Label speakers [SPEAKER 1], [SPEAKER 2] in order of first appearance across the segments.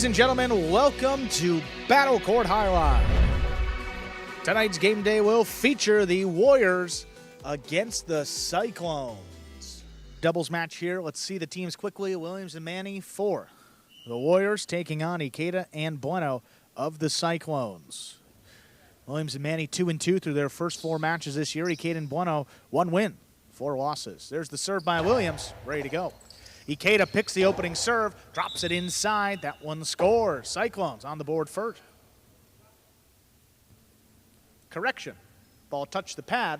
[SPEAKER 1] and gentlemen, welcome to Battle Court Highlight. Tonight's game day will feature the Warriors against the Cyclones. Doubles match here. Let's see the teams quickly. Williams and Manny for the Warriors taking on Ikeda and Bueno of the Cyclones. Williams and Manny 2-2 through their first 4 matches this year. Ikeda and Bueno 1 win, 4 losses. There's the serve by Williams, ready to go. Ikeda picks the opening serve, drops it inside. That one scores. Cyclones on the board first. Correction. Ball touched the pad.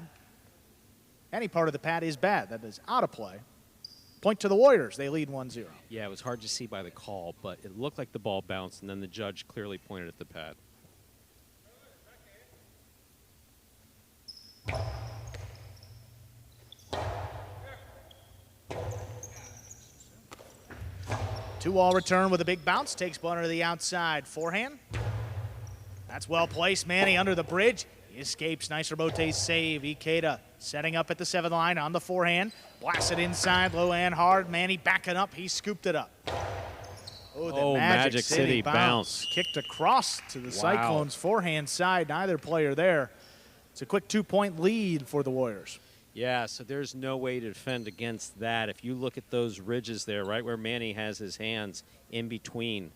[SPEAKER 1] Any part of the pad is bad. That is out of play. Point to the Warriors. They lead 1-0.
[SPEAKER 2] Yeah, it was hard to see by the call, but it looked like the ball bounced, and then the judge clearly pointed at the pad.
[SPEAKER 1] Two-wall return with a big bounce. Takes Bueno to the outside. Forehand. That's well placed. Manny under the bridge. He escapes. Nice rebote save. Ikeda setting up at the 7th line on the forehand. Blasts it inside. Low and hard. Manny backing up. He scooped it up. Oh, the Magic City bounce. Kicked across to the Cyclones' forehand side. Neither player there. It's a quick 2-point lead for the Warriors.
[SPEAKER 2] Yeah, so there's no way to defend against that. If you look at those ridges there, right where Manny has his hands in between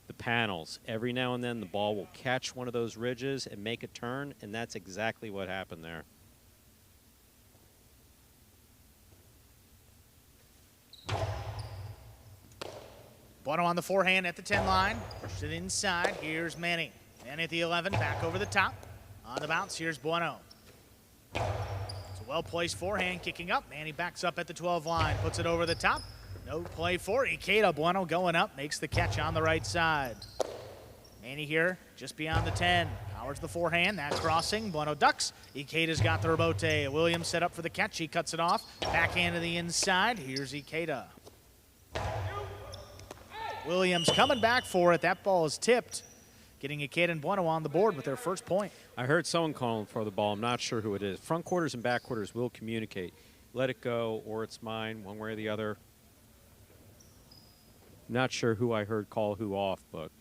[SPEAKER 2] the panels, every now and then the ball will catch one of those ridges and make a turn, and that's exactly what happened there.
[SPEAKER 1] Bueno on the forehand at the 10 line. Pushes it inside. Here's Manny. Manny at the 11, back over the top. On the bounce, here's Bueno. Well-placed forehand kicking up. Manny backs up at the 12 line, puts it over the top. No play for Ikeda. Bueno going up, makes the catch on the right side. Manny here, just beyond the 10. Powers the forehand, that's crossing. Bueno ducks. Ikeda's got the rebote. Williams set up for the catch, he cuts it off. Backhand to the inside, here's Ikeda. Williams coming back for it. That ball is tipped. Getting Ikeda and Bueno on the board with their first point.
[SPEAKER 2] I heard someone calling for the ball. I'm not sure who it is. Front quarters and back quarters will communicate. Let it go or it's mine, one way or the other. Not sure who I heard call who off, but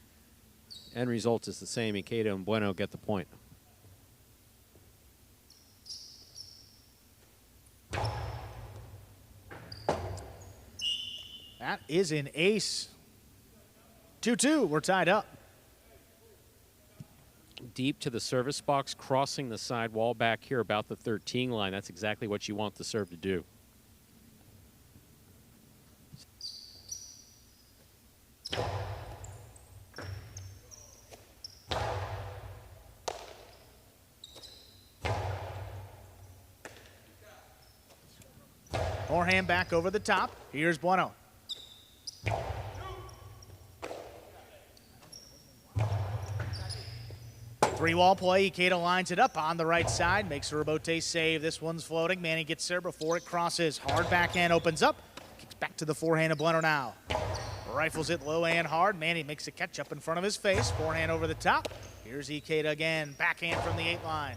[SPEAKER 2] end result is the same. Ikeda and Bueno get the point.
[SPEAKER 1] That is an ace. 2-2, we're tied up.
[SPEAKER 2] Deep to the service box, crossing the side wall back here about the 13 line. That's exactly what you want the serve to do.
[SPEAKER 1] Forehand back over the top. Here's Bueno. Three-wall play, Ikeda lines it up on the right side, makes a rebote save. This one's floating. Manny gets there before it crosses. Hard backhand opens up, kicks back to the forehand of Bueno now. Rifles it low and hard. Manny makes a catch up in front of his face. Forehand over the top. Here's Ikeda again, backhand from the 8 line.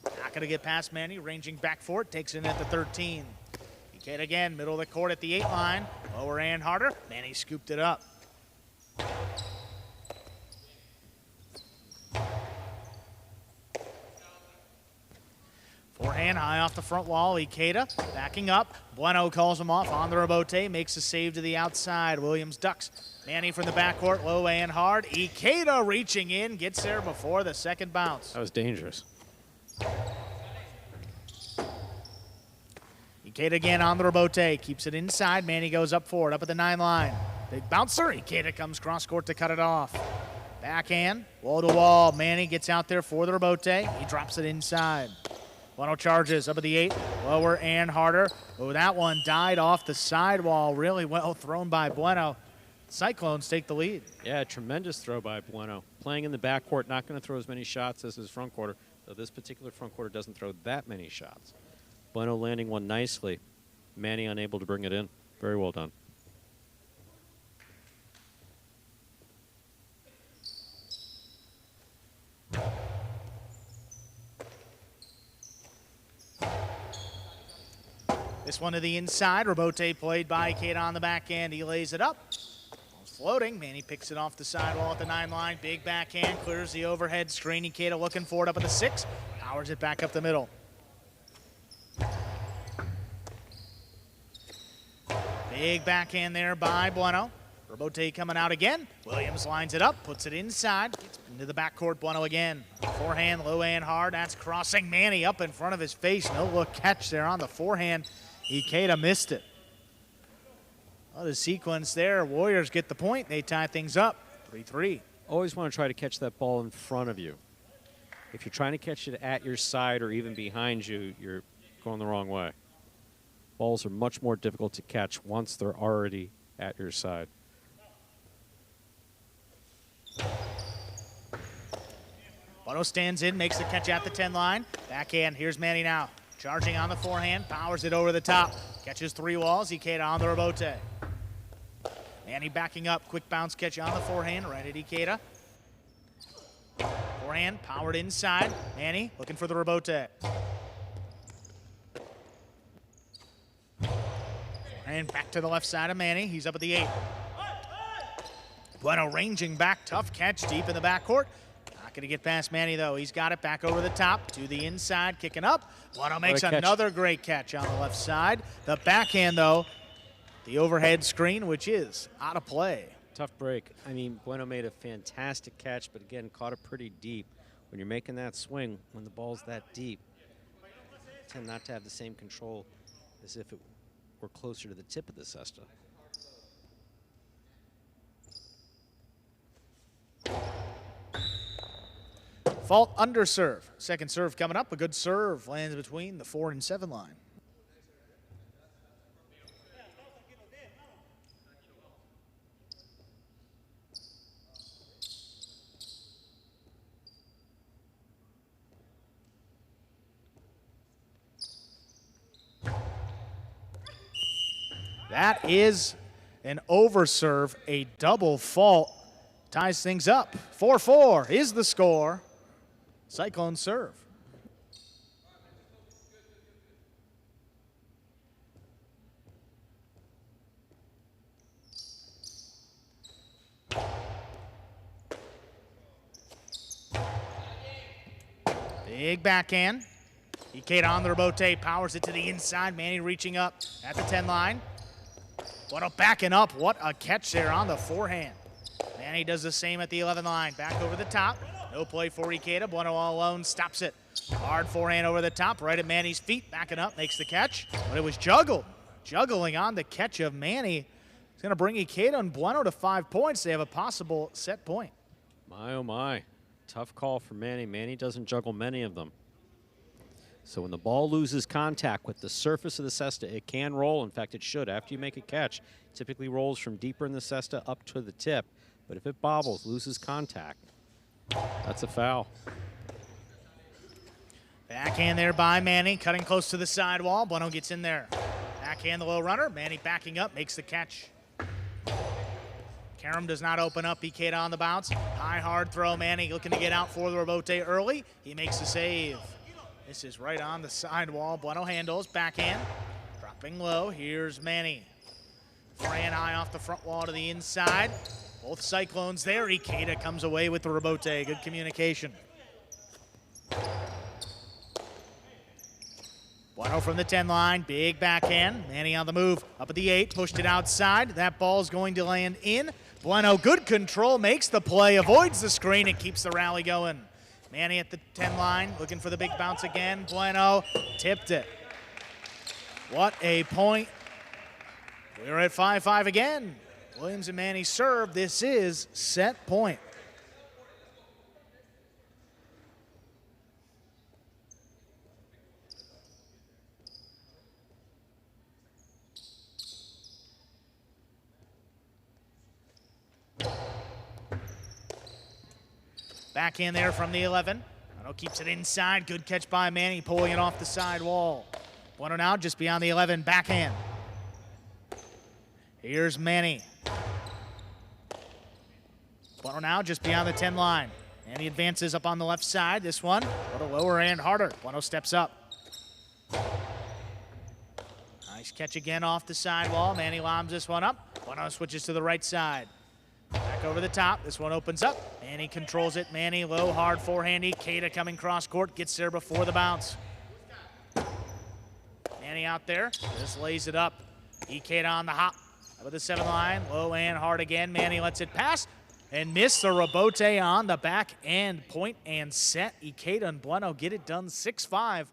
[SPEAKER 1] Not gonna get past Manny, ranging back for it, takes it in at the 13. Ikeda again, middle of the court at the 8 line. Lower and harder, Manny scooped it up. Forehand high off the front wall. Ikeda backing up. Bueno calls him off on the rebote. Makes a save to the outside. Williams ducks. Manny from the backcourt. Low and hard. Ikeda reaching in. Gets there before the second bounce.
[SPEAKER 2] That was dangerous.
[SPEAKER 1] Ikeda again on the rebote. Keeps it inside. Manny goes up for it. Up at the 9 line. Big bouncer. Ikeda comes cross court to cut it off. Backhand. Wall to wall. Manny gets out there for the rebote. He drops it inside. Bueno charges up at the 8, lower and harder. Oh, that one died off the sidewall. Really well thrown by Bueno. Cyclones take the lead.
[SPEAKER 2] Yeah, tremendous throw by Bueno. Playing in the backcourt, not going to throw as many shots as his front quarter, though this particular front quarter doesn't throw that many shots. Bueno landing one nicely. Manny unable to bring it in. Very well done.
[SPEAKER 1] This one to the inside. Rebote played by Ikeda on the back end. He lays it up. floating. Manny picks it off the sidewall at the 9 line. Big backhand, clears the overhead screen. Ikeda looking for it up at the 6. Powers it back up the middle. Big backhand there by Bueno. Robote coming out again. Williams lines it up, puts it inside. Gets into the backcourt, Bueno again. Forehand, low and hard. That's crossing Manny up in front of his face. No look catch there on the forehand. Ikeda missed it. Well, the sequence there. Warriors get the point. They tie things up. 3-3.
[SPEAKER 2] Always want to try to catch that ball in front of you. If you're trying to catch it at your side or even behind you, you're going the wrong way. Balls are much more difficult to catch once they're already at your side.
[SPEAKER 1] Bueno stands in, makes the catch at the 10 line. Backhand, here's Manny now. Charging on the forehand, powers it over the top. Catches 3 walls, Ikeda on the Robote. Manny backing up, quick bounce catch on the forehand, right at Ikeda. Forehand, powered inside. Manny looking for the Robote. And back to the left side of Manny, he's up at the 8. Bueno ranging back, tough catch deep in the backcourt. Not going to get past Manny, though. He's got it back over the top to the inside, kicking up. Bueno makes another great catch on the left side. The backhand, though, the overhead screen, which is out of play.
[SPEAKER 2] Tough break. I mean, Bueno made a fantastic catch, but again, caught it pretty deep. When you're making that swing, when the ball's that deep, you tend not to have the same control as if it were closer to the tip of the cesta.
[SPEAKER 1] Fault under serve. Second serve coming up. A good serve lands between the 4 and 7 line. That is an overserve, a double fault. Ties things up. 4-4 is the score. Cyclones serve. Big backhand. Ikeda on the Robote, powers it to the inside. Manny reaching up at the 10 line. Bueno backing up. What a catch there on the forehand. Manny does the same at the 11 line. Back over the top. No play for Ikeda. Bueno all alone, stops it. Hard forehand over the top, right at Manny's feet. Backing up, makes the catch. But it was juggled. Juggling on the catch of Manny. It's going to bring Ikeda and Bueno to 5 points. They have a possible set point.
[SPEAKER 2] My, oh my. Tough call for Manny. Manny doesn't juggle many of them. So when the ball loses contact with the surface of the cesta, it can roll. In fact, it should. After you make a catch, it typically rolls from deeper in the cesta up to the tip. But if it bobbles, loses contact, that's a foul.
[SPEAKER 1] Backhand there by Manny, cutting close to the sidewall. Bueno gets in there. Backhand the low runner. Manny backing up, makes the catch. Karam does not open up. Ikeda on the bounce. High, hard throw. Manny looking to get out for the Robote early. He makes the save. This is right on the sidewall. Bueno handles. Backhand. Dropping low. Here's Manny. Fran high off the front wall to the inside. Both Cyclones there. Ikeda comes away with the Robote. Good communication. Bueno from the 10 line. Big backhand. Manny on the move. Up at the 8. Pushed it outside. That ball's going to land in. Bueno, good control. Makes the play. Avoids the screen and keeps the rally going. Manny at the 10 line. Looking for the big bounce again. Bueno tipped it. What a point. We're at 5-5 again. Williams and Manny serve. This is set point. Backhand there from the 11. Bueno keeps it inside. Good catch by Manny, pulling it off the side wall. Bueno now just beyond the 11. Backhand. Here's Manny. Bueno now just beyond the 10 line. Manny advances up on the left side. This one, a little lower and harder. Bueno steps up. Nice catch again off the sidewall. Manny lobs this one up. Bueno switches to the right side. Back over the top. This one opens up. Manny controls it. Manny low, hard forehand. Ikeda coming cross court. Gets there before the bounce. Manny out there. Just lays it up. Ikeda on the hop. With the 7 line. Low and hard again. Manny lets it pass. And miss the rebote on the back end. Point and set. Ikeda and Bueno get it done 6-5.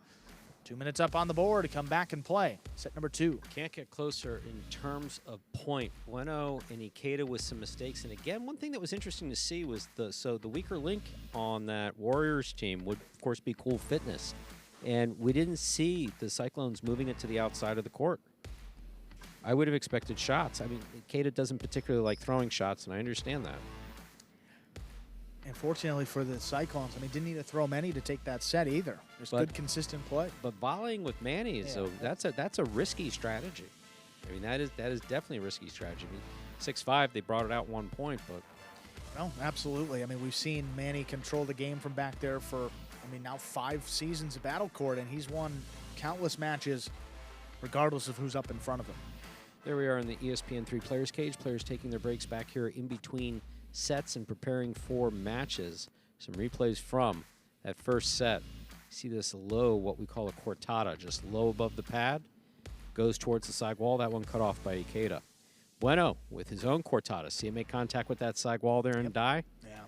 [SPEAKER 1] 2 minutes up on the board to come back and play. Set number 2.
[SPEAKER 2] Can't get closer in terms of point. Bueno and Ikeda with some mistakes. And again, one thing that was interesting to see was the weaker link on that Warriors team would, of course, be Cool Fitness. And we didn't see the Cyclones moving it to the outside of the court. I would have expected shots. I mean, Ikeda doesn't particularly like throwing shots, and I understand that.
[SPEAKER 1] Unfortunately for the Cyclones, I mean, didn't need to throw many to take that set either. There's good, consistent play.
[SPEAKER 2] But volleying with Manny is that's a risky strategy. I mean, that is definitely a risky strategy. I mean, 6-5, they brought it out 1 point, but
[SPEAKER 1] no, absolutely. I mean, we've seen Manny control the game from back there for, I mean, now 5 seasons of Battle Court, and he's won countless matches regardless of who's up in front of him.
[SPEAKER 2] There we are in the ESPN3 Players Cage. Players taking their breaks back here in between sets and preparing for matches. Some replays from that first set. See this low, what we call a cortada, just low above the pad. Goes towards the side wall. That one cut off by Ikeda. Bueno with his own cortada. See him make contact with that side wall there and die?
[SPEAKER 1] Yeah,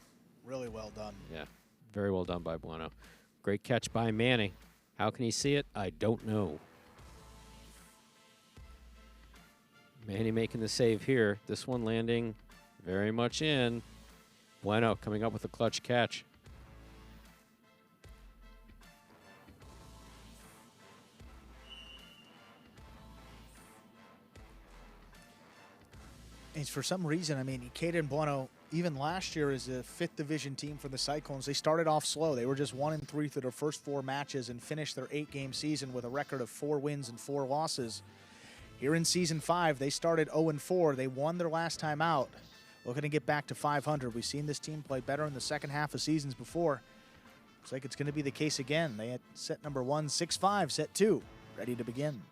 [SPEAKER 1] really well done.
[SPEAKER 2] Yeah, very well done by Bueno. Great catch by Manny. How can he see it? I don't know. Manny making the save here. This one landing very much in. Bueno coming up with a clutch catch.
[SPEAKER 1] And for some reason, I mean, Ikeda and Bueno, even last year as a 5th division team for the Cyclones, they started off slow. They were just 1-3 through their first 4 matches and finished their 8-game season with a record of 4 wins and 4 losses. Here in Season 5, they started 0-4. They won their last time out. Looking to get back to 500. We've seen this team play better in the second half of seasons before. Looks like it's going to be the case again. They had set number 1, 6-5, set 2, ready to begin.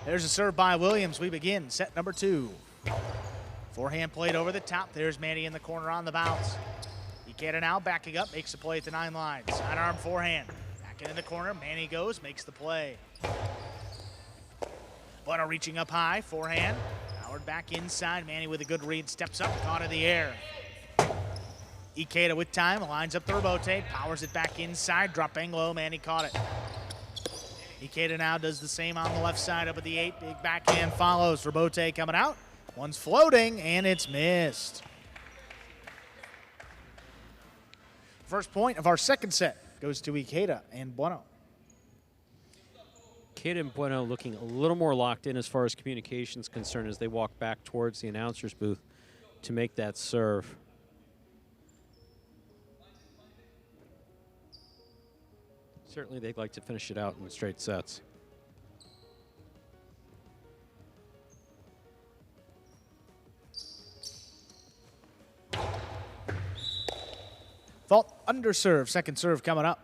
[SPEAKER 1] There's a serve by Williams. We begin set number 2. Forehand played over the top. There's Manny in the corner on the bounce. Ikeda now backing up, makes the play at the 9 line. Sidearm forehand. Back in the corner. Manny goes, makes the play. Bueno reaching up high. Forehand. Howard back inside. Manny with a good read. Steps up, caught in the air. Ikeda with time. Lines up the rebote. Powers it back inside. Dropping low. Manny caught it. Ikeda now does the same on the left side up at the 8. Big backhand follows. Rebote coming out. One's floating, and it's missed. First point of our second set goes to Ikeda and Bueno.
[SPEAKER 2] Ikeda and Bueno looking a little more locked in as far as communication's concerned as they walk back towards the announcer's booth to make that serve. Certainly they'd like to finish it out in straight sets.
[SPEAKER 1] Fault under serve, second serve coming up.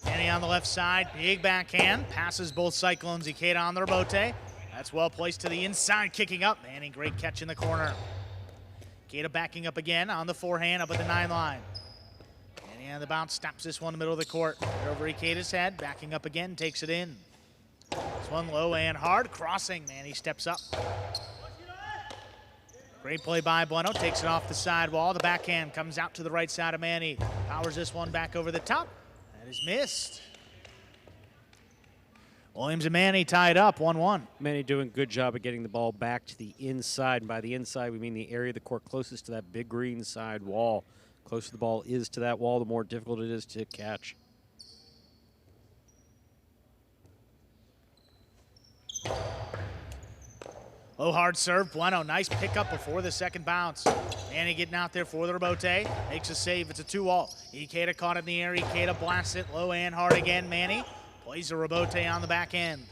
[SPEAKER 1] Manny on the left side, big backhand, passes both Cyclones. Ikeda on the rebote. That's well placed to the inside, kicking up. Manny, great catch in the corner. Ikeda backing up again on the forehand up at the 9 line. Manny on the bounce, stops this one in the middle of the court. Right over Ikeda's head, backing up again, takes it in. This one low and hard, crossing. Manny steps up. Great play by Bueno, takes it off the side wall. The backhand comes out to the right side of Manny. Powers this one back over the top. That is missed. Williams and Manny tied up 1-1.
[SPEAKER 2] Manny doing a good job of getting the ball back to the inside. And by the inside, we mean the area of the court closest to that big green side wall. The closer the ball is to that wall, the more difficult it is to catch.
[SPEAKER 1] Low hard serve, Bueno, nice pickup before the second bounce. Manny getting out there for the rebote, makes a save, it's a 2-all. Ikeda caught it in the air, Ikeda blasts it, low and hard again. Manny plays the rebote on the back end.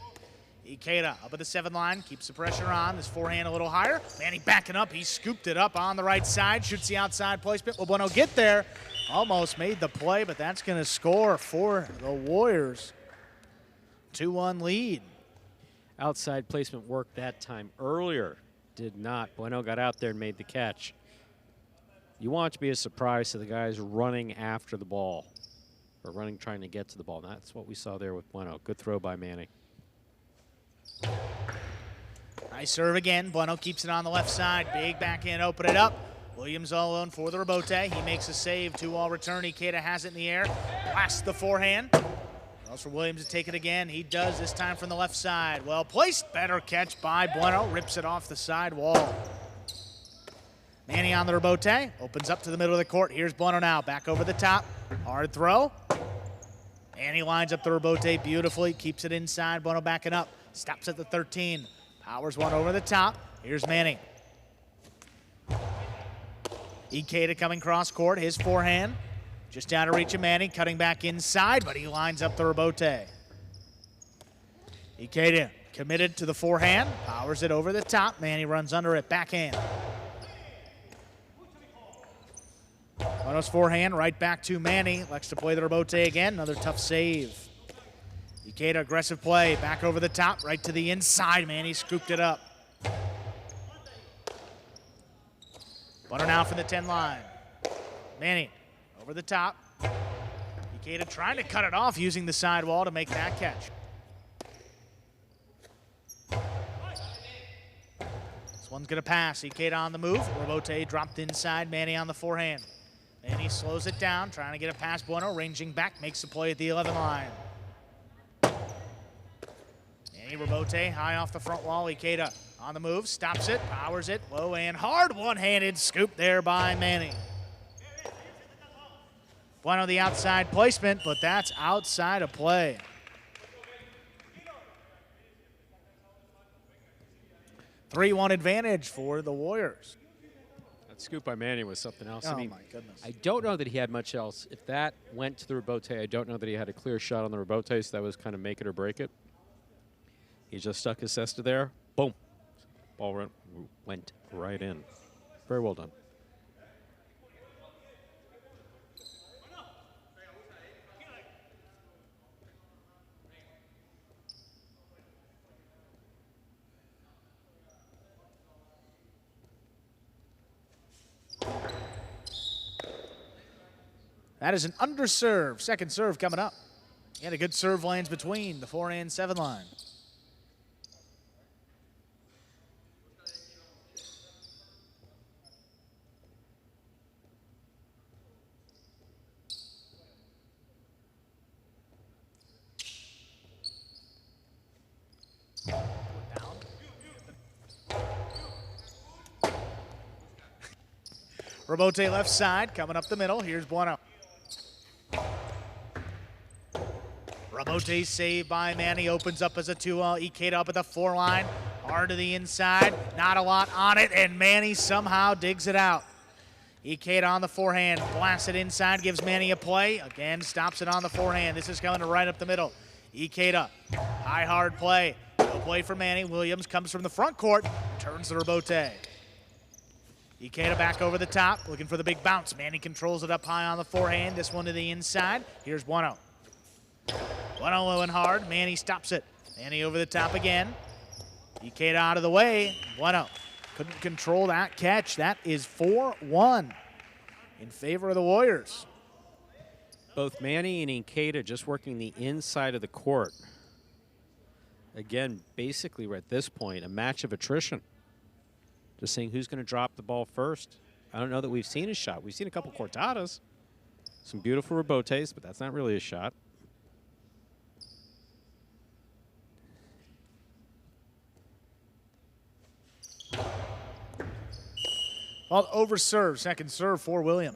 [SPEAKER 1] Ikeda up at the 7 line, keeps the pressure on, this forehand a little higher. Manny backing up, he scooped it up on the right side, shoots the outside placement. Will Bueno get there? Almost made the play, but that's gonna score for the Warriors. 2-1 lead.
[SPEAKER 2] Outside placement worked that time. Earlier, did not. Bueno got out there and made the catch. You want it to be a surprise to the guys running after the ball, or running trying to get to the ball. And that's what we saw there with Bueno. Good throw by Manny.
[SPEAKER 1] Nice serve again. Bueno keeps it on the left side. Big backhand, open it up. Williams all alone for the rebote. He makes a save. 2-all return. Ikeda has it in the air. Blasts the forehand. Calls for Williams to take it again. He does, this time from the left side. Well placed. Better catch by Bueno. Rips it off the side wall. Manny on the rebote. Opens up to the middle of the court. Here's Bueno now. Back over the top. Hard throw. And he lines up the rebote beautifully. Keeps it inside. Bueno backing up. Stops at the 13. Powers one over the top. Here's Manny. Ikeda coming cross court. His forehand. Just out of reach of Manny, cutting back inside, but he lines up the rebote. Ikeda committed to the forehand, powers it over the top. Manny runs under it, backhand. Bueno's forehand right back to Manny. Likes to play the rebote again, another tough save. Ikeda aggressive play, back over the top, right to the inside. Manny scooped it up. Bueno now from the 10 line. Manny over the top. Ikeda trying to cut it off using the sidewall to make that catch. This one's gonna pass. Ikeda on the move. Rebote dropped inside. Manny on the forehand. Manny slows it down, trying to get it past Bueno. Ranging back, makes the play at the 11 line. Manny rebote high off the front wall. Ikeda on the move, stops it, powers it, low and hard. One-handed scoop there by Manny. Bueno the outside placement, but that's outside of play. Three-one advantage for the Warriors.
[SPEAKER 2] That scoop by Manny was something else.
[SPEAKER 1] Oh,
[SPEAKER 2] I mean,
[SPEAKER 1] my goodness.
[SPEAKER 2] I don't know that he had much else. If that went to the rebote, I don't know that he had a clear shot on the rebote, so that was kind of make it or break it. He just stuck his cesta there. Boom. Ball went right in. Very well done.
[SPEAKER 1] That is an underserve. Second serve coming up. He had a good serve lanes between the 4 and 7 line. Rebote left side, coming up the middle. Here's Bueno. Rebote saved by Manny, opens up as a 2-0. Ikeda up at the 4 line, hard to the inside, not a lot on it, and Manny somehow digs it out. Ikeda on the forehand, blasts it inside, gives Manny a play. Again, stops it on the forehand. This is coming right up the middle. Ikeda, high hard play. No play for Manny. Williams comes from the front court, turns the rebote. Ikeda back over the top, looking for the big bounce. Manny controls it up high on the forehand. This one to the inside. Here's Bueno. Bueno low and hard. Manny stops it. Manny over the top again. Ikeda out of the way. Bueno couldn't control that catch. That is 4-1 in favor of the Warriors.
[SPEAKER 2] Both Manny and Ikeda just working the inside of the court. Again, basically we're at this point, a match of attrition. Just seeing who's going to drop the ball first. I don't know that we've seen a shot. We've seen a couple cortadas. Some beautiful rebotes, but that's not really a shot.
[SPEAKER 1] Well, over serve, second serve for William.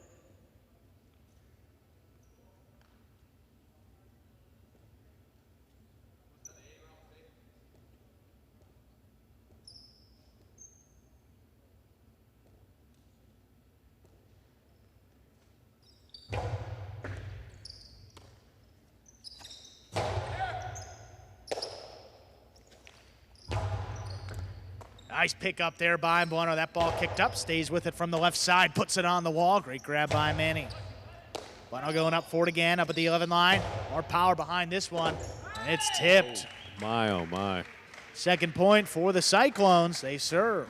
[SPEAKER 1] Nice pick up there by Bueno. That ball kicked up, stays with it from the left side, puts it on the wall. Great grab by Manny. Bueno going up for it again, up at the 11 line. More power behind this one, and it's tipped.
[SPEAKER 2] My, oh my.
[SPEAKER 1] Second point for the Cyclones. They serve.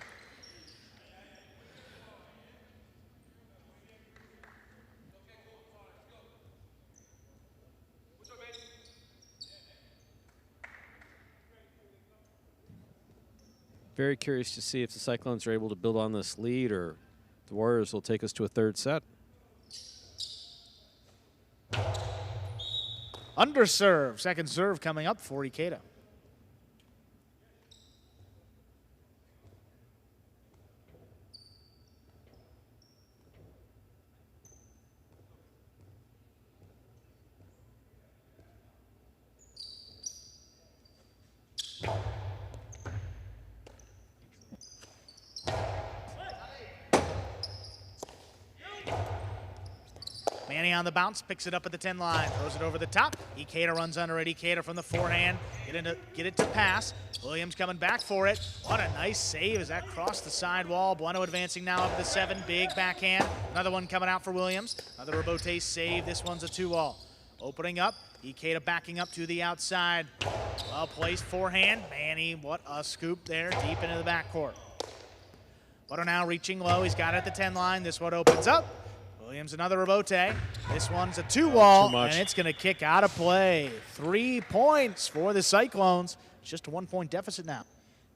[SPEAKER 2] Very curious to see if the Cyclones are able to build on this lead or the Warriors will take us to a third set.
[SPEAKER 1] Underserve. Second serve coming up for Ikeda. Manny on the bounce, picks it up at the 10 line, throws it over the top. Ikeda runs under it. Ikeda from the forehand, get it to pass. Williams coming back for it. What a nice save as that crossed the side wall. Bueno advancing now up to the 7, big backhand. Another one coming out for Williams. Another rebote save. This one's a 2-all. Opening up, Ikeda backing up to the outside. Well placed forehand. Manny, what a scoop there, deep into the backcourt. Bueno now reaching low. He's got it at the 10 line. This one opens up. Williams another rebote. This one's a 2-wall, and it's going to kick out of play. 3 points for the Cyclones. It's just a 1-point deficit now.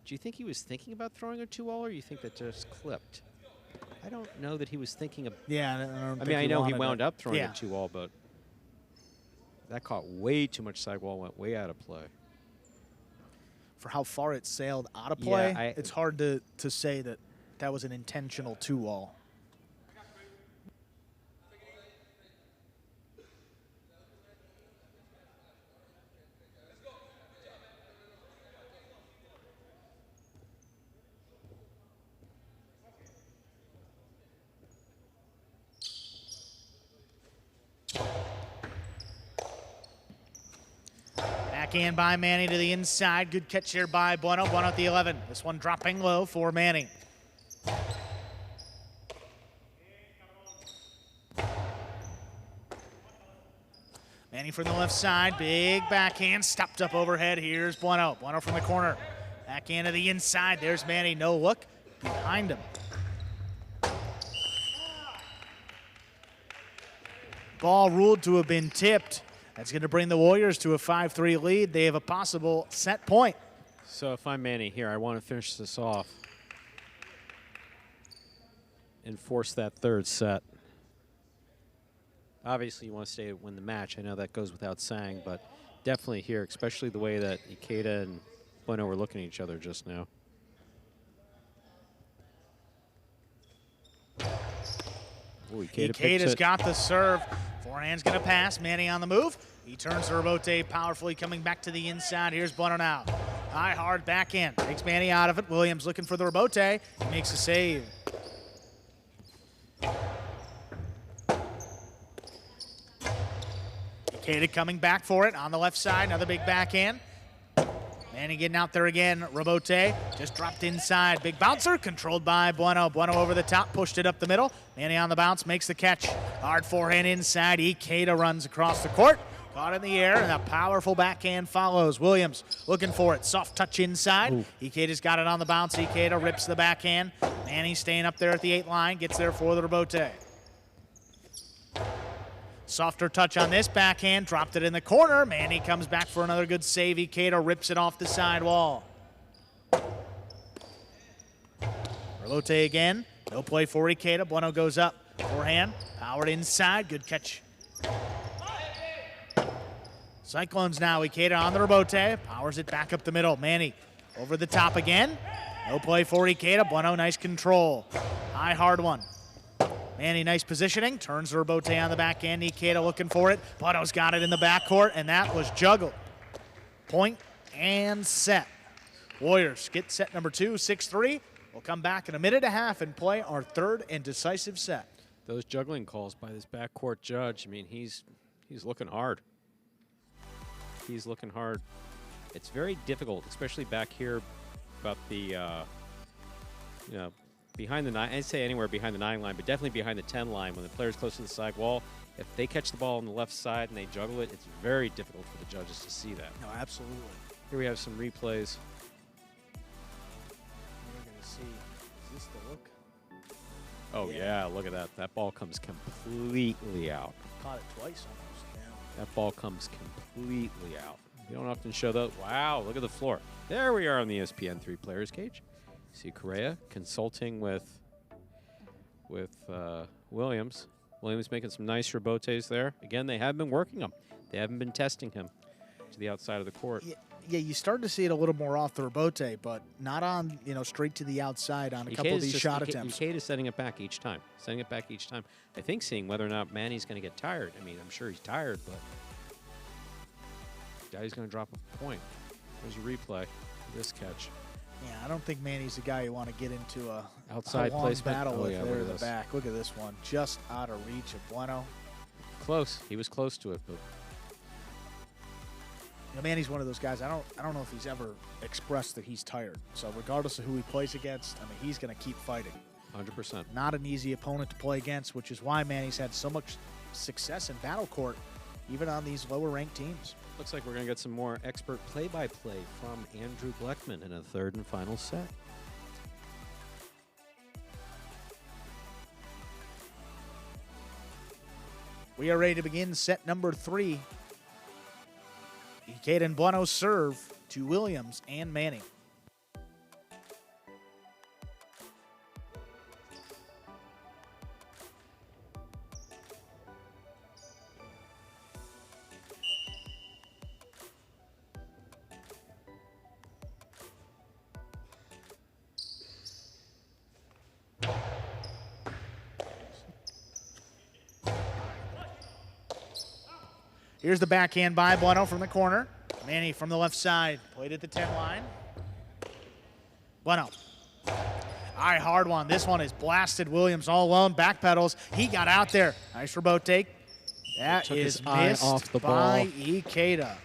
[SPEAKER 2] Do you think he was thinking about throwing a 2-wall, or you think that just clipped? I don't know that he was thinking of.
[SPEAKER 1] Yeah,
[SPEAKER 2] I know he wound up throwing a 2-wall, but that caught way too much sidewall, went way out of play.
[SPEAKER 1] For how far it sailed out of play,
[SPEAKER 2] yeah,
[SPEAKER 1] it's hard to say that that was an intentional 2-wall. Backhand by Manny to the inside. Good catch here by Bueno. Bueno at the 11. This one dropping low for Manny. Manny from the left side. Big backhand. Stopped up overhead. Here's Bueno. Bueno from the corner. Backhand to the inside. There's Manny. No look behind him. Ball ruled to have been tipped. That's going to bring the Warriors to a 5-3 lead. They have a possible set point.
[SPEAKER 2] So if I'm Manny here, I want to finish this off and force that third set. Obviously, you want to stay and win the match. I know that goes without saying, but definitely here, especially the way that Ikeda and Bueno were looking at each other just now. Ooh,
[SPEAKER 1] Ikeda's got the serve. Forehand's going to pass. Manny on the move. He turns the rebote powerfully, coming back to the inside. Here's Bueno now. High, hard backhand. Takes Manny out of it. Williams looking for the rebote. He makes a save. Ikeda coming back for it on the left side. Another big backhand. Manny getting out there again. Rebote just dropped inside. Big bouncer controlled by Bueno. Bueno over the top, pushed it up the middle. Manny on the bounce, makes the catch. Hard forehand inside. Ikeda runs across the court. Caught in the air, and a powerful backhand follows. Williams looking for it. Soft touch inside. Ooh. Ikeda's got it on the bounce. Ikeda rips the backhand. Manny staying up there at the 8 line. Gets there for the rebote. Softer touch on this backhand, dropped it in the corner. Manny comes back for another good save. Ikeda rips it off the side wall. Rebote again, no play for Ikeda. Bueno goes up, forehand, powered inside, good catch. Cyclones now, Ikeda on the rebote, powers it back up the middle. Manny over the top again, no play for Ikeda. Bueno, nice control. High, hard one. Manny, nice positioning. Turns the rebote on the backhand. Ikeda looking for it. Bueno's got it in the backcourt, and that was juggled. Point and set. Warriors get set number 2, 6-3. We'll come back in a minute and a half and play our third and decisive set.
[SPEAKER 2] Those juggling calls by this backcourt judge, I mean, he's looking hard. He's looking hard. It's very difficult, especially back here about the you know, behind the 9, I'd say anywhere behind the 9 line, but definitely behind the 10 line when the player's close to the side wall. If they catch the ball on the left side and they juggle it, it's very difficult for the judges to see that.
[SPEAKER 1] No, absolutely.
[SPEAKER 2] Here we have some replays.
[SPEAKER 1] We're going to see. Is this the look?
[SPEAKER 2] Oh, yeah, look at that. That ball comes completely out.
[SPEAKER 1] Caught it twice almost. Yeah.
[SPEAKER 2] That ball comes completely out. We don't often show that. Wow, look at the floor. There we are on the ESPN 3 Players Cage. See Correa consulting with Williams. Williams making some nice rebotes there. Again, they have been working him. They haven't been testing him to the outside of the court.
[SPEAKER 1] Yeah, you start to see it a little more off the rebote, but not on, straight to the outside on a couple of these shot attempts.
[SPEAKER 2] Ikeda is setting it back each time. Setting it back each time. I think seeing whether or not Manny's going to get tired. I mean, I'm sure he's tired, but guy's going to drop a point. There's a replay of this catch.
[SPEAKER 1] Yeah, I don't think Manny's the guy you want to get into a
[SPEAKER 2] outside
[SPEAKER 1] long
[SPEAKER 2] placement
[SPEAKER 1] battle with there in the
[SPEAKER 2] this.
[SPEAKER 1] back. Look at this one, just out of reach of Bueno.
[SPEAKER 2] Close. He was close to it, but
[SPEAKER 1] Manny's one of those guys. I don't know if he's ever expressed that he's tired. So regardless of who he plays against, I mean, he's going to keep fighting.
[SPEAKER 2] 100%.
[SPEAKER 1] Not an easy opponent to play against, which is why Manny's had so much success in battle court, even on these lower-ranked teams.
[SPEAKER 2] Looks like we're going to get some more expert play-by-play from Andrew Bleckman in a third and final set.
[SPEAKER 1] We are ready to begin set number 3. Ikeda and Bueno serve to Williams and Manny. Here's the backhand by Bueno from the corner. Manny from the left side. Played at the 10 line. Bueno. All right, hard one. This one is blasted. Williams all alone. Back pedals. He got out there. Nice rebote take. That is missed
[SPEAKER 2] off the
[SPEAKER 1] by
[SPEAKER 2] ball.
[SPEAKER 1] Ikeda.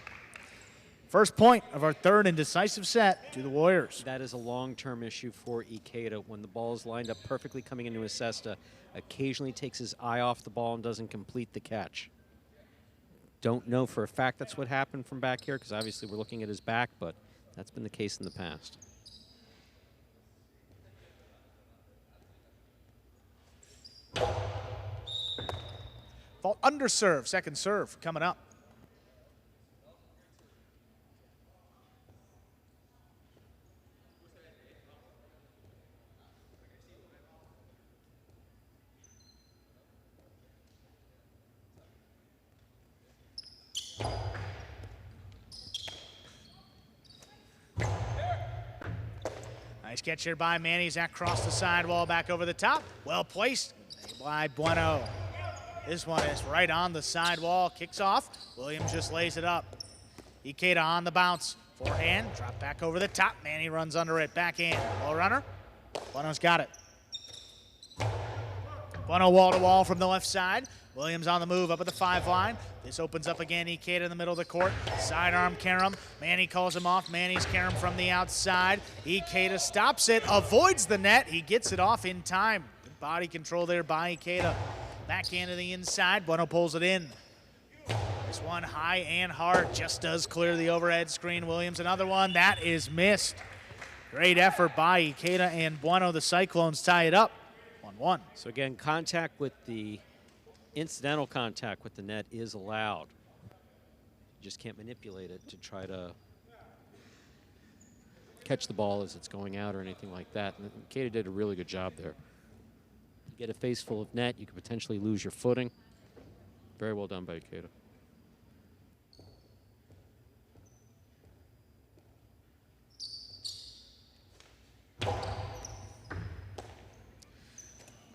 [SPEAKER 1] First point of our third and decisive set to the Warriors.
[SPEAKER 2] That is a long-term issue for Ikeda. When the ball is lined up perfectly coming into his cesta, occasionally takes his eye off the ball and doesn't complete the catch. Don't know for a fact that's what happened from back here because obviously we're looking at his back, but that's been the case in the past.
[SPEAKER 1] Fault under serve, second serve coming up. Nice catch here by Manny. Zach crossed the sidewall back over the top. Well placed by Bueno. This one is right on the sidewall. Kicks off. Williams just lays it up. Ikeda on the bounce. Forehand. Drop back over the top. Manny runs under it. Backhand. Low runner. Bueno's got it. Bueno wall to wall from the left side. Williams on the move up at the 5 line. This opens up again. Ikeda in the middle of the court. Sidearm Karam. Manny calls him off. Manny's Karam from the outside. Ikeda stops it. Avoids the net. He gets it off in time. Good body control there by Ikeda. Backhand to the inside. Bueno pulls it in. This one high and hard. Just does clear the overhead screen. Williams another one. That is missed. Great effort by Ikeda and Bueno. The Cyclones tie it up. 1-1.
[SPEAKER 2] So again, contact with the incidental contact with the net is allowed. You just can't manipulate it to try to catch the ball as it's going out or anything like that. And Ikeda did a really good job there. You get a face full of net, you could potentially lose your footing. Very well done by Ikeda.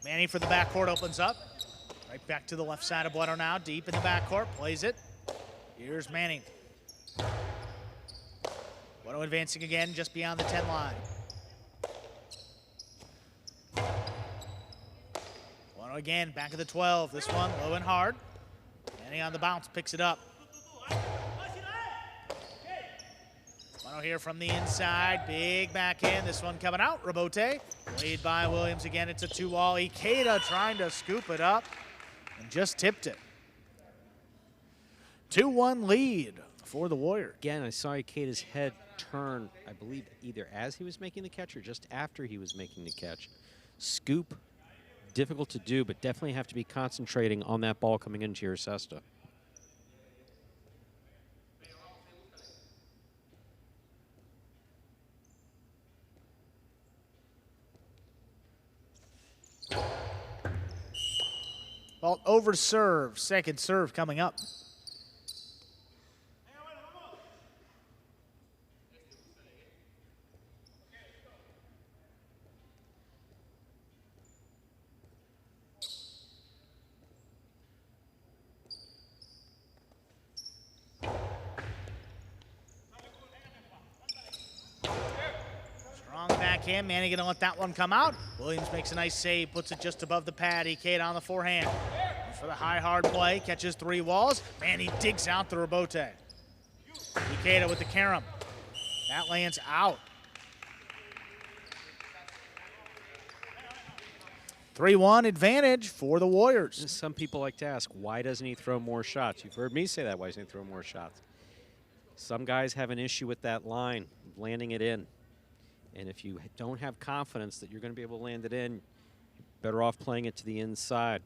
[SPEAKER 1] Manny for the backcourt opens up. Right back to the left side of Bueno now. Deep in the backcourt. Plays it. Here's Manny. Bueno advancing again just beyond the 10 line. Bueno again, back of the 12. This one low and hard. Manny on the bounce, picks it up. Bueno here from the inside, big backhand. This one coming out. Rebote, played by Williams again. It's a 2-all. Ikeda trying to scoop it up and just tipped it. 2-1 lead for the Warriors.
[SPEAKER 2] Again, I saw Ikeda's head turn, I believe, either as he was making the catch or just after he was making the catch. Scoop, difficult to do, but definitely have to be concentrating on that ball coming into your cesta.
[SPEAKER 1] Ball over serve, second serve coming up. Strong backhand, Manny gonna let that one come out. Williams makes a nice save, puts it just above the pad. Ikeda on the forehand. For the high, hard play, catches 3 walls. Manny digs out the rebote. Ikeda with the carom. That lands out. 3-1 advantage for the Warriors.
[SPEAKER 2] Some people like to ask, why doesn't he throw more shots? You've heard me say that, why doesn't he throw more shots? Some guys have an issue with that line, landing it in. And if you don't have confidence that you're going to be able to land it in, you're better off playing it to the inside.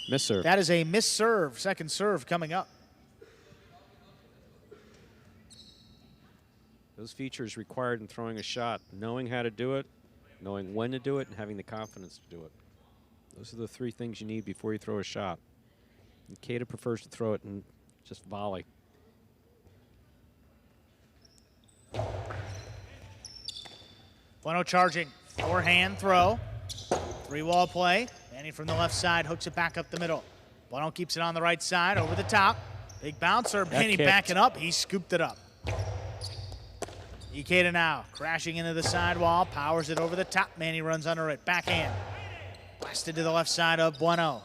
[SPEAKER 2] Miss serve.
[SPEAKER 1] That is a miss serve, second serve coming up.
[SPEAKER 2] Those features required in throwing a shot, knowing how to do it, knowing when to do it, and having the confidence to do it. Those are the 3 things you need before you throw a shot. Ikeda prefers to throw it in just volley.
[SPEAKER 1] Bueno charging, forehand throw, 3-wall play. Manny from the left side hooks it back up the middle. Bueno keeps it on the right side, over the top. Big bouncer, Manny backing up, he scooped it up. Ikeda now, crashing into the sidewall, powers it over the top. Manny runs under it, backhand. Blasted to the left side of Bueno.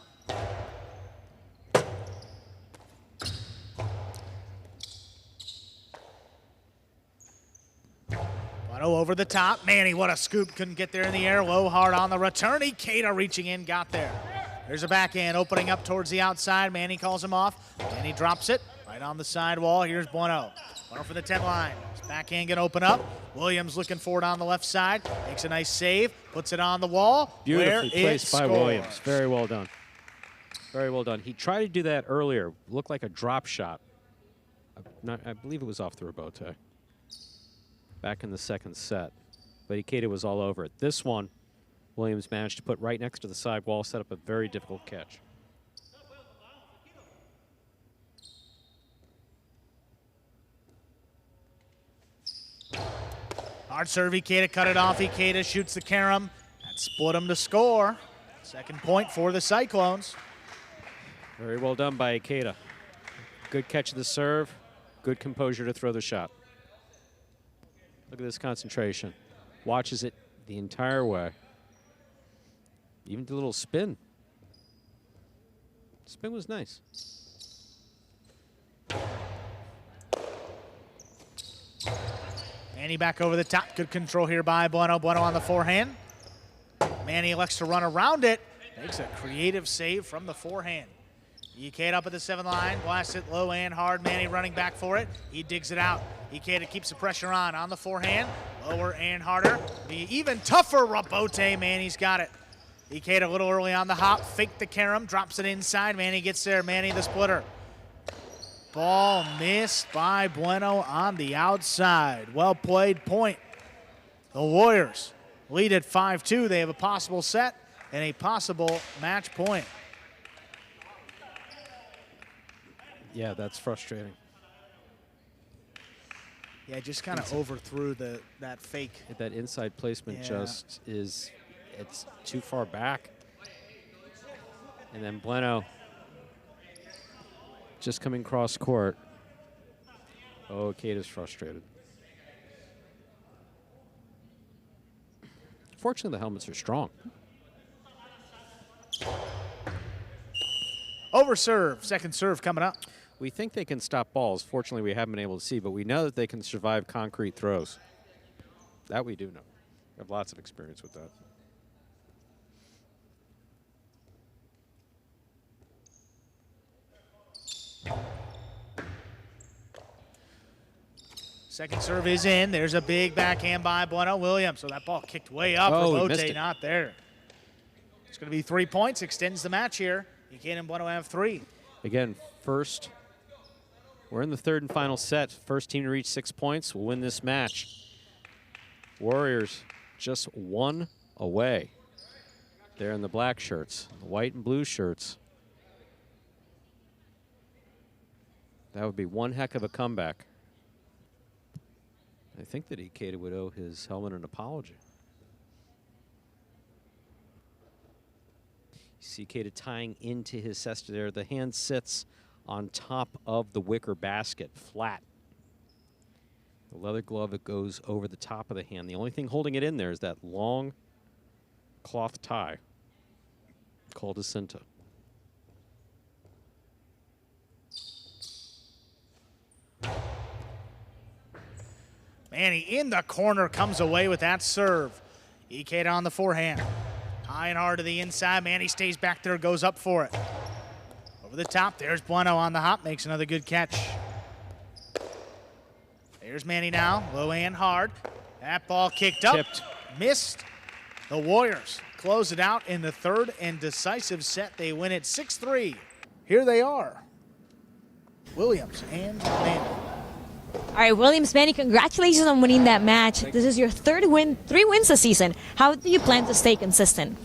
[SPEAKER 1] Bueno over the top. Manny, what a scoop. Couldn't get there in the air. Low hard on the return. Ikeda reaching in, got there. There's a backhand opening up towards the outside. Manny calls him off. Manny drops it right on the sidewall. Here's Bueno. Bueno for the 10 line. His backhand gonna open up. Williams looking for it on the left side. Makes a nice save. Puts it on the wall.
[SPEAKER 2] Beautifully placed by Williams. Very well done. Very well done. He tried to do that earlier. Looked like a drop shot. I believe it was off the rebote. Back in the second set. But Ikeda was all over it. This one, Williams managed to put right next to the side wall, set up a very difficult catch.
[SPEAKER 1] Hard serve, Ikeda cut it off. Ikeda shoots the carom. That split him to score. Second point for the Cyclones.
[SPEAKER 2] Very well done by Ikeda. Good catch of the serve. Good composure to throw the shot. Look at this concentration. Watches it the entire way. Even did a little spin. Spin was nice.
[SPEAKER 1] Manny back over the top. Good control here by Bueno. Bueno on the forehand. Manny elects to run around it. Makes a creative save from the forehand. Ikeda up at the 7 line. Blasts it low and hard. Manny running back for it. He digs it out. Ikeda keeps the pressure on the forehand. Lower and harder. The even tougher rebote. Manny's got it. Ikeda a little early on the hop. Faked the carom. Drops it inside. Manny gets there. Manny the splitter. Ball missed by Bueno on the outside. Well played, point. The Warriors lead at 5-2. They have a possible set and a possible match point.
[SPEAKER 2] Yeah, that's frustrating.
[SPEAKER 1] Yeah, just kind of overthrew that fake.
[SPEAKER 2] That inside placement just is, it's too far back. And then Bueno just coming cross court. Oh, Ikeda's frustrated. Fortunately, the helmets are strong.
[SPEAKER 1] Over serve, second serve coming up.
[SPEAKER 2] We think they can stop balls. Fortunately, we haven't been able to see, but we know that they can survive concrete throws. That we do know. We have lots of experience with that.
[SPEAKER 1] Second serve is in. There's a big backhand by Bueno Williams. So that ball kicked way up.
[SPEAKER 2] Oh,
[SPEAKER 1] for
[SPEAKER 2] he missed
[SPEAKER 1] Lotte,
[SPEAKER 2] it.
[SPEAKER 1] not there. It's going to be 3 points. Extends the match here. Ikeda and Bueno have 3.
[SPEAKER 2] Again, first, we're in the third and final set. First team to reach 6 points will win this match. Warriors just 1 away. They're in the black shirts, the white and blue shirts. That would be one heck of a comeback. I think that Ikeda would owe his helmet an apology. You see Ikeda tying into his cesta there. The hand sits on top of the wicker basket, flat. The leather glove, it goes over the top of the hand. The only thing holding it in there is that long cloth tie called a cinta.
[SPEAKER 1] Manny in the corner comes away with that serve. Ikeda on the forehand. High and hard to the inside. Manny stays back there, goes up for it. Over the top, there's Bueno on the hop, makes another good catch. There's Manny now, low and hard. That ball kicked up,
[SPEAKER 2] Tipped.
[SPEAKER 1] missed. The Warriors close it out in the third and decisive set. They win it 6-3. Here they are, Williams and Manny.
[SPEAKER 3] All right, Williams, Manny, congratulations on winning that match. This is your third win, 3 wins this season. How do you plan to stay consistent?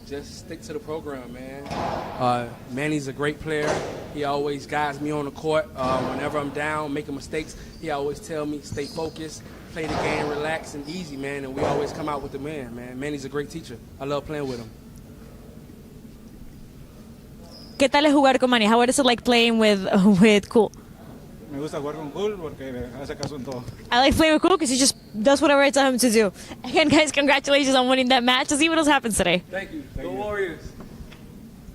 [SPEAKER 4] Just stick to the program, man. Manny's a great player. He always guides me on the court. Whenever I'm down, making mistakes, he always tells me, stay focused, play the game, relax and easy, man. And we always come out with the man. Manny's a great teacher. I love playing with him.
[SPEAKER 3] ¿Qué tal es jugar con Manny? How is it like playing with Cool?
[SPEAKER 5] Me gusta jugar con Cool porque me hace caso en todo.
[SPEAKER 3] I like playing with Cool because he just does whatever I tell him to do. Again, guys, congratulations on winning that match. Let's see what else happens today.
[SPEAKER 4] Thank you. Go Warriors.